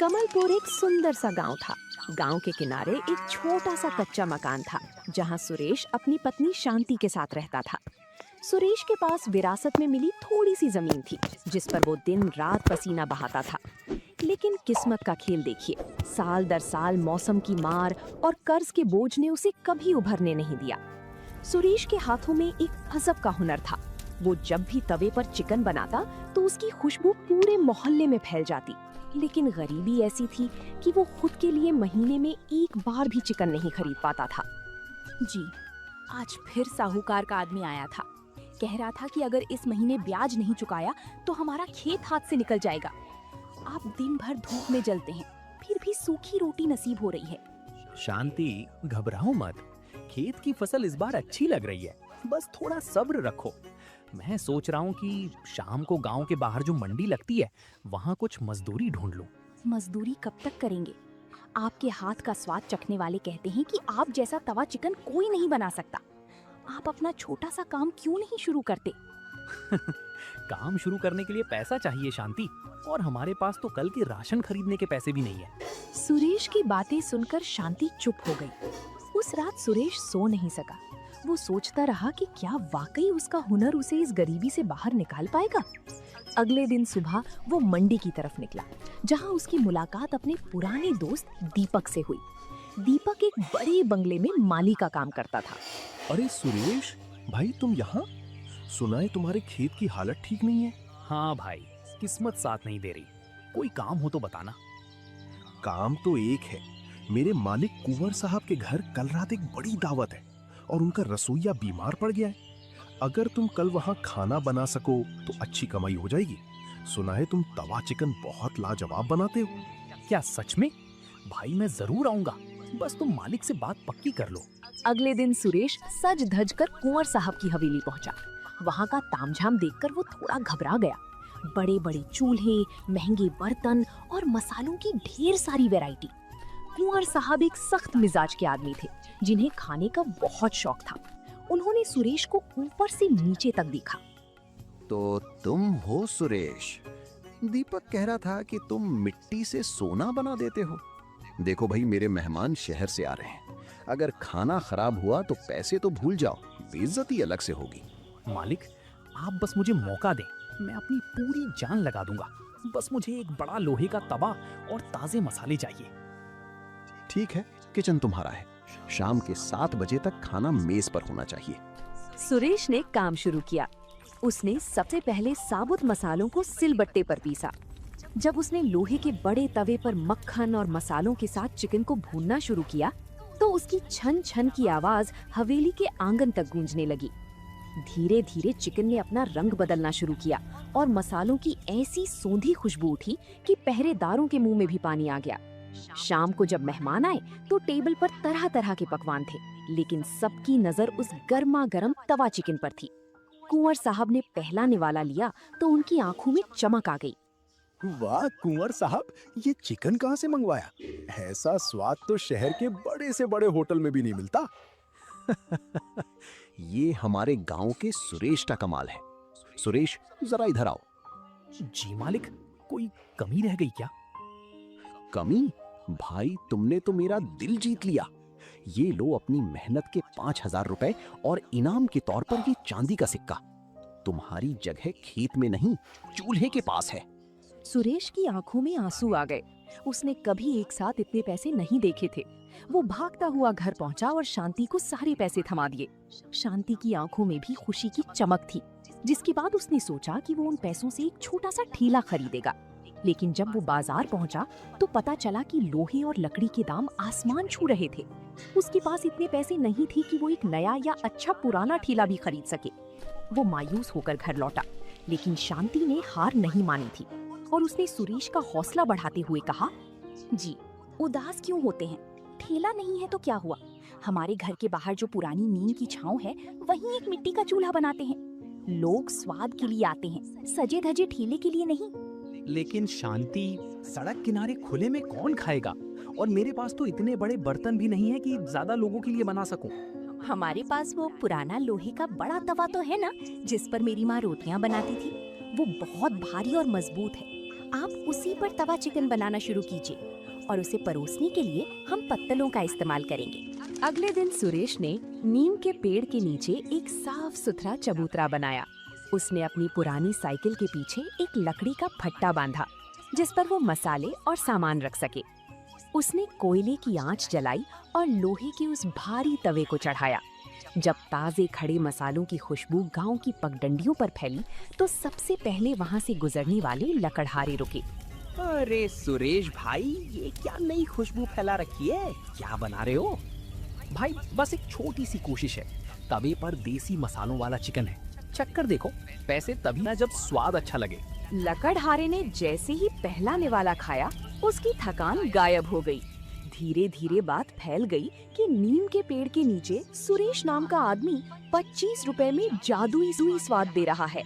कमलपुर एक सुंदर सा गांव था। गांव के किनारे एक छोटा सा कच्चा मकान था, जहां सुरेश अपनी पत्नी शांति के साथ रहता था। सुरेश के पास विरासत में मिली थोड़ी सी जमीन थी, जिस पर वो दिन रात पसीना बहाता था। लेकिन किस्मत का खेल देखिए, साल दर साल मौसम की मार और कर्ज के बोझ ने उसे कभी उभरने नहीं दिया। सुरेश के हाथों में एक अजब का हुनर था। वो जब भी तवे पर चिकन बनाता तो उसकी खुशबू पूरे मोहल्ले में फैल जाती। लेकिन गरीबी ऐसी थी कि वो खुद के लिए महीने में एक बार भी चिकन नहीं खरीद पाता था। जी, आज फिर साहूकार का आदमी आया था। कह रहा था कि अगर इस महीने ब्याज नहीं चुकाया तो हमारा खेत हाथ से निकल जाएगा। आप दिन भर धूप में जलते हैं, फिर भी सूखी रोटी नसीब हो रही है। शांति, घबराओ मत। खेत की फसल इस बार अच्छी लग रही है, बस थोड़ा सब्र रखो। मैं सोच रहा हूँ कि शाम को गांव के बाहर जो मंडी लगती है, वहाँ कुछ मजदूरी ढूंढ लूं। मजदूरी कब तक करेंगे? आपके हाथ का स्वाद चखने वाले कहते हैं कि आप जैसा तवा चिकन कोई नहीं बना सकता। आप अपना छोटा सा काम क्यों नहीं शुरू करते? काम शुरू करने के लिए पैसा चाहिए शांति, और हमारे पास तो कल के राशन खरीदने के पैसे भी नहीं है। सुरेश की बातें सुनकर शांति चुप हो गई। उस रात सुरेश सो नहीं सका। वो सोचता रहा कि क्या वाकई उसका हुनर उसे इस गरीबी से बाहर निकाल पाएगा। अगले दिन सुबह वो मंडी की तरफ निकला, जहां उसकी मुलाकात अपने पुराने दोस्त दीपक से हुई। दीपक एक बड़े बंगले में माली का काम करता था। अरे सुरेश भाई, तुम यहाँ? सुना है तुम्हारे खेत की हालत ठीक नहीं है। हाँ भाई, किस्मत साथ नहीं दे रही। कोई काम हो तो बताना। काम तो एक है, मेरे मालिक कुंवर साहब के घर कल रात एक बड़ी दावत है और उनका रसोइया बीमार पड़ गया है। अगर तुम कल वहाँ खाना बना सको तो अच्छी कमाई हो जाएगी। सुना है तुम तवा चिकन बहुत लाजवाब बनाते हो। क्या सच में? भाई मैं जरूर आऊंगा, बस तुम मालिक से बात पक्की कर लो। अगले दिन सुरेश सज धज कर कुंवर साहब की हवेली पहुंचा। वहां का तामझाम देखकर वो थोड़ा घबरा गया। बड़े बड़े चूल्हे, महंगे बर्तन और मसालों की ढेर सारी वैरायटी। कुंवर साहब एक सख्त मिजाज के आदमी थे, जिन्हें खाने का बहुत शौक था। उन्होंने सुरेश को ऊपर से नीचे तक देखा। तो तुम हो सुरेश? दीपक कह रहा था कि तुम मिट्टी से सोना बना देते हो। देखो भाई, मेरे मेहमान शहर से आ रहे हैं। अगर खाना खराब हुआ तो पैसे तो भूल जाओ, बेइज्जती अलग से होगी। मालिक, आप बस मुझे मौका दें, मैं अपनी पूरी जान लगा दूंगा। बस मुझे एक बड़ा लोहे का तवा और ताजे मसाले चाहिए। ठीक है, किचन तुम्हारा है। शाम के 7 बजे तक खाना मेज पर होना चाहिए। सुरेश ने काम शुरू किया। उसने सबसे पहले साबुत मसालों को सिलबट्टे पर पीसा। जब उसने लोहे के बड़े तवे पर मक्खन और मसालों के साथ चिकन को भूनना शुरू किया, तो उसकी छन छन की आवाज हवेली के आंगन तक गूंजने लगी। धीरे धीरे चिकन ने अपना रंग बदलना शुरू किया और मसालों की ऐसी सोंधी खुशबू उठी कि पहरेदारों के मुंह में भी पानी आ गया। शाम को जब मेहमान आए तो टेबल पर तरह तरह के पकवान थे, लेकिन सबकी नजर उस गर्मा गर्म तवा चिकन पर थी। कुंवर साहब ने पहला निवाला लिया तो उनकी आंखों में चमक आ गई। वाह कुंवर साहब, ये चिकन कहाँ से मंगवाया? ऐसा स्वाद तो शहर के बड़े से बड़े होटल में भी नहीं मिलता। ये हमारे गांव के सुरेश का कमाल है। सुरेश, जरा इधर आओ। जी मालिक, कोई कमी रह गई क्या? कमी? भाई, तुमने तो मेरा दिल जीत लिया। ये लो अपनी मेहनत के 5,000 रुपए और इनाम के तौर पर ये चांदी का सिक्का। तुम्हारी जगह खेत में नहीं, चूल्हे के पास है। सुरेश की आंखों में आंसू आ गए। उसने कभी एक साथ इतने पैसे नहीं देखे थे। वो भागता हुआ घर पहुंचा और शांति को सारे पैसे थमा दिए। शांति की आंखों में भी खुशी की चमक थी, जिसके बाद उसने सोचा कि वो उन पैसों से एक छोटा सा ठेला खरीदेगा। लेकिन जब वो बाजार पहुंचा तो पता चला कि लोहे और लकड़ी के दाम आसमान छू रहे थे। उसके पास इतने पैसे नहीं थे कि वो एक नया या अच्छा पुराना ठेला भी खरीद सके। वो मायूस होकर घर लौटा, लेकिन शांति ने हार नहीं मानी थी और उसने सुरेश का हौसला बढ़ाते हुए कहा, जी, उदास क्यों होते हैं? ठेला नहीं है तो क्या हुआ? हमारे घर के बाहर जो पुरानी नीम की छांव है, वहीं एक मिट्टी का चूल्हा बनाते हैं। लोग स्वाद के लिए आते हैं, सजे धजे ठेले के लिए नहीं। लेकिन शांति, सड़क किनारे खुले में कौन खाएगा? और मेरे पास तो इतने बड़े बर्तन भी नहीं है कि ज्यादा लोगों के लिए बना सकूं। हमारे पास वो पुराना लोहे का बड़ा तवा तो है ना, जिस पर मेरी माँ रोटियां बनाती थी। वो बहुत भारी और मजबूत है। आप उसी पर तवा चिकन बनाना शुरू कीजिए और उसे परोसने के लिए हम पत्तलों का इस्तेमाल करेंगे। अगले दिन सुरेश ने नीम के पेड़ के नीचे एक साफ सुथरा चबूतरा बनाया। उसने अपनी पुरानी साइकिल के पीछे एक लकड़ी का फट्टा बांधा जिस पर वो मसाले और सामान रख सके। उसने कोयले की आंच जलाई और लोहे के उस भारी तवे को चढ़ाया। जब ताजे खड़े मसालों की खुशबू गांव की पगडंडियों पर फैली तो सबसे पहले वहां से गुजरने वाले लकड़हारे रुके। अरे सुरेश भाई, ये क्या नई खुशबू फैला रखी है? क्या बना रहे हो? भाई बस एक छोटी सी कोशिश है। तवे पर देसी मसालों वाला चिकन है, चक्कर देखो। पैसे तभी ना जब स्वाद अच्छा लगे। लकड़हारे ने जैसे ही पहला निवाला खाया उसकी थकान गायब हो गई। धीरे धीरे बात फैल गई कि नीम के पेड़ के नीचे सुरेश नाम का आदमी 25 रुपए में जादुई स्वाद दे रहा है।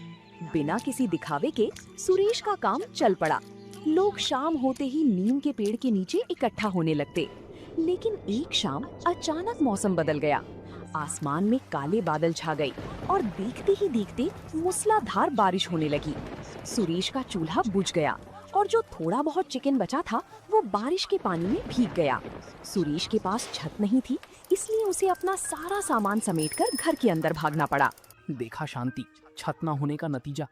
बिना किसी दिखावे के सुरेश का काम चल पड़ा। लोग शाम होते ही नीम के पेड़ के नीचे इकट्ठा होने लगते। लेकिन एक शाम अचानक मौसम बदल गया। आसमान में काले बादल छा गए और देखते ही देखते मूसलाधार बारिश होने लगी। सुरेश का चूल्हा बुझ गया और जो थोड़ा बहुत चिकन बचा था वो बारिश के पानी में भीग गया। सुरेश के पास छत नहीं थी, इसलिए उसे अपना सारा सामान समेटकर घर के अंदर भागना पड़ा। देखा शांति, छत ना होने का नतीजा।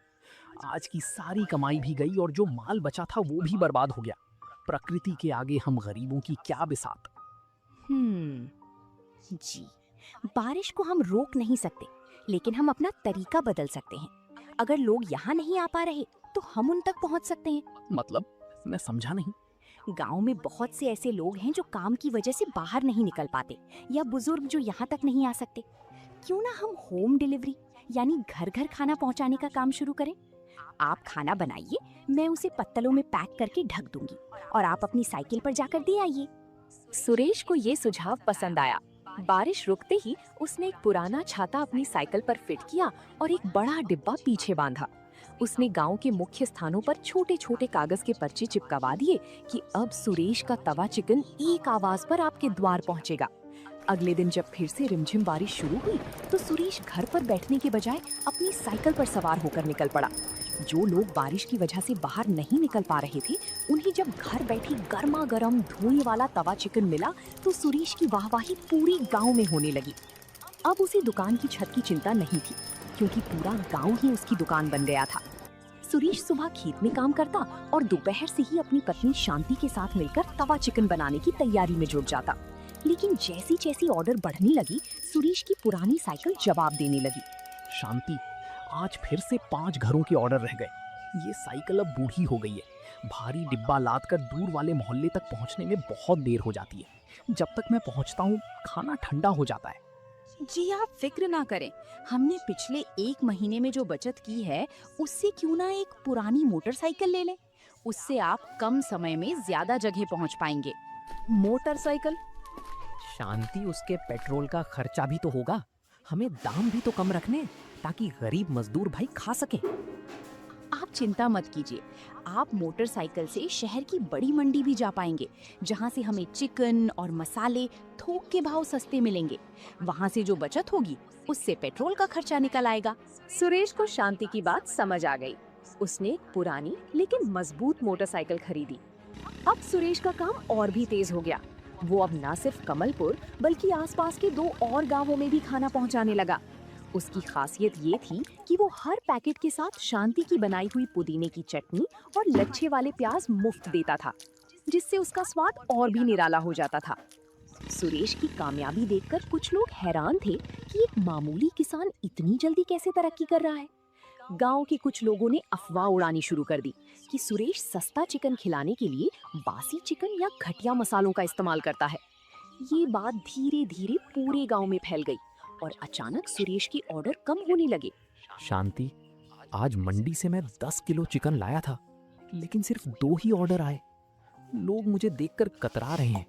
आज की सारी कमाई भी गई और जो माल बचा था वो भी बर्बाद हो गया। प्रकृति के आगे हम गरीबों की क्या बिसात। जी, बारिश को हम रोक नहीं सकते, लेकिन हम अपना तरीका बदल सकते हैं। अगर लोग यहाँ नहीं आ पा रहे तो हम उन तक पहुँच सकते हैं। मतलब मैं समझा नहीं। गांव में बहुत से ऐसे लोग हैं जो काम की वजह से बाहर नहीं निकल पाते या बुजुर्ग जो यहाँ तक नहीं आ सकते। क्यों ना हम होम डिलीवरी यानी घर घर खाना पहुँचाने का काम शुरू करें। आप खाना बनाइए, मैं उसे पत्तलों में पैक करके ढक दूंगी और आप अपनी साइकिल पर जाकर दे आइए। सुरेश को ये सुझाव पसंद आया। बारिश रुकते ही उसने एक पुराना छाता अपनी साइकिल पर फिट किया और एक बड़ा डिब्बा पीछे बांधा। उसने गांव के मुख्य स्थानों पर छोटे छोटे कागज के पर्चे चिपकवा दिए कि अब सुरेश का तवा चिकन एक आवाज पर आपके द्वार पहुंचेगा। अगले दिन जब फिर से रिमझिम बारिश शुरू हुई तो सुरेश घर पर बैठने के बजाय अपनी साइकिल पर सवार होकर निकल पड़ा। जो लोग बारिश की वजह से बाहर नहीं निकल पा रहे थे, उन्हें जब घर बैठी गर्मा गर्म धुएं वाला तवा चिकन मिला तो सुरेश की वाहवाही पूरी गांव में होने लगी। अब उसे दुकान की छत की चिंता नहीं थी, क्योंकि पूरा गांव ही उसकी दुकान बन गया था। सुरेश सुबह खेत में काम करता और दोपहर से ही अपनी पत्नी शांति के साथ मिलकर तवा चिकन बनाने की तैयारी में जुट जाता। लेकिन जैसी जैसी ऑर्डर बढ़ने लगी, सुरेश की पुरानी साइकिल जवाब देने लगी। शांति, आज फिर से 5 घरों के ऑर्डर रह गए। ये साइकिल अब बूढ़ी हो गई है। भारी डिब्बा लादकर दूर वाले मोहल्ले तक पहुंचने में बहुत देर हो जाती है। जब तक मैं पहुंचता हूँ खाना ठंडा हो जाता है। जी आप फिक्र ना करें, हमने पिछले 1 महीने में जो बचत की है उससे क्यों ना एक पुरानी मोटरसाइकिल ले लें। उससे आप कम समय में ज्यादा जगह पहुंच पाएंगे। मोटरसाइकिल? शांति, उसके पेट्रोल का खर्चा भी तो होगा। हमें दाम भी तो कम रखने ताकि गरीब मजदूर भाई खा सके। आप चिंता मत कीजिए, आप मोटरसाइकिल से शहर की बड़ी मंडी भी जा पाएंगे, जहां से हमें चिकन और मसाले थोक के भाव सस्ते मिलेंगे। वहां से जो बचत होगी उससे पेट्रोल का खर्चा निकल आएगा। सुरेश को शांति की बात समझ आ गई। उसने एक पुरानी लेकिन मजबूत मोटरसाइकिल खरीदी। अब सुरेश का काम और भी तेज हो गया। वो अब न सिर्फ कमलपुर बल्कि आसपास के 2 और गांवों में भी खाना पहुंचाने लगा। उसकी खासियत ये थी कि वो हर पैकेट के साथ शांति की बनाई हुई पुदीने की चटनी और लच्छे वाले प्याज मुफ्त देता था, जिससे उसका स्वाद और भी निराला हो जाता था। सुरेश की कामयाबी देखकर कुछ लोग हैरान थे कि एक मामूली किसान इतनी जल्दी कैसे तरक्की कर रहा है। गांव के कुछ लोगों ने अफवाह उड़ानी शुरू कर दी कि सुरेश सस्ता चिकन खिलाने के लिए बासी चिकन या घटिया मसालों का इस्तेमाल करता है। ये बात धीरे धीरे पूरे गांव में फैल गई और अचानक सुरेश के ऑर्डर कम होने लगे। शांति, आज मंडी से मैं 10 किलो चिकन लाया था, लेकिन सिर्फ 2 ही ऑर्डर आए। लोग मुझे देखकर कतरा रहे हैं।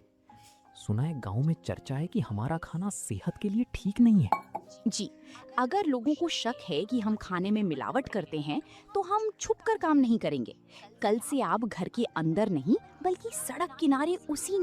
सुना है गांव में चर्चा है कि हमारा खाना सेहत के लिए ठीक नहीं है। जी, अगर लोगों को शक है कि हम खाने में मिलावट करते हैं तो हम छुपकर काम नहीं करेंगे। कल से आप घर के अंदर नहीं बल्कि सड़क किनारे उसी